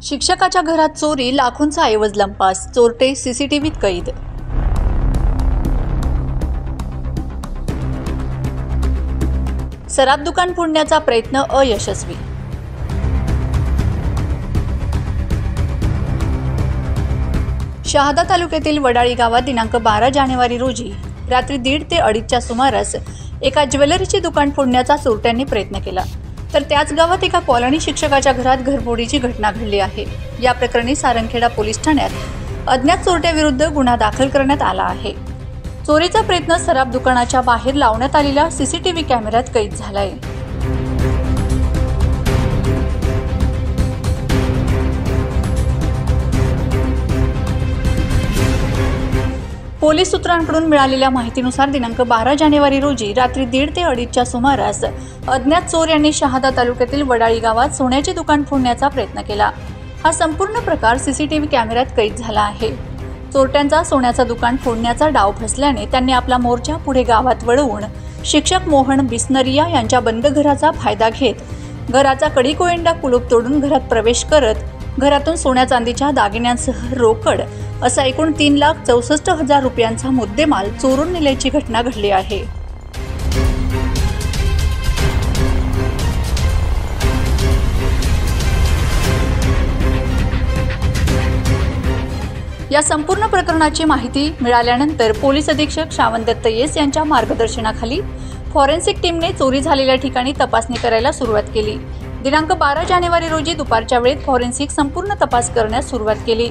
शिक्षकाच्या घरात चोरी, लाखोंचा ऐवज लंपास, चोरटे सीसीटीव्हीत कैद। सराफ दुकान फोडण्याचा प्रयत्न अयशस्वी। शहादा तालुक्यातील वडाळी गावात दिनांक 12 जानेवारी रोजी रात्री 1:30 ते 2:30च्या सुमारास एका ज्वेलरीचे दुकान फोडण्याचा चोरट्यांनी प्रयत्न केला। तर त्याच गावात एका कॉलनी शिक्षकाच्या घरात घरफोडीची घटना घडली आहे। या प्रकरणी सारंगखेडा पोलीस ठाण्यात अज्ञात चोरट्याविरुद्ध गुन्हा दाखल करण्यात आला आहे। चोरीचा प्रयत्न सराफ दुकानाच्या बाहेर लावण्यात आलेल्या सीसीटीव्ही कॅमेऱ्यात कैद झालाय। पोलीस सूत्रांकडून मिळालेल्या माहितीनुसार दिनांक 12 जानेवारी रोजी रात्री 1:30 ते 2:30च्या सुमारास अज्ञात चोर यांनी शहादा तालुक्यातील वडाळी गावात सोन्याचे दुकान फोडण्याचा प्रयत्न केला। हा संपूर्ण प्रकार सीसीटीव्ही कॅमेऱ्यात कैद झाला आहे। चोरट्यांचा सोन्याचा दुकान फोडण्याचा डाव फसल्याने त्यांनी आपला मोर्चा पुढे गावात वळवून शिक्षक मोहन बिस्नरिया यांच्या बंद घराचा फायदा घेत घराचा कडी-कोयंडा कुलूप तोडून घरात प्रवेश करत घरातून सोन्या चांदीच्या दागिन्यांसह रोकड असा एकूण 3,64,000 रुपयांचा मुद्देमाल चोरून नेल्याची घटना घडली आहे। या संपूर्ण प्रकरणाची माहिती मिळाल्यानंतर पोलीस अधीक्षक श्रावण दत्त येस यांच्या मार्गदर्शनाखाली फॉरेन्सिक टीमने चोरी झालेल्या ठिकाणी तपासणी करायला सुरुवात केली। दिनांक 12 जानेवारी रोजी दुपारच्या वेळेत फॉरेन्सिक संपूर्ण तपास करण्यास सुरुवात केली।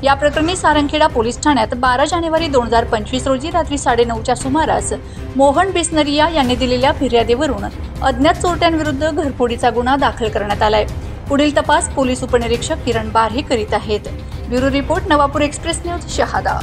या प्रकरणी सारंगखेडा पोलीस ठाण्यात 12 जानेवारी 2025 रोजी रात्री 9:30च्या सुमारास मोहन बिस्नरिया यांनी दिलेल्या फिर्यादीवरून अज्ञात चोरट्यांविरुद्ध घरफोडीचा गुन्हा दाखल करण्यात आलाय। पुढील तपास पोलीस उपनिरीक्षक किरण बारहे करीत आहेत। Bureau report, Navapur express news, Shahada.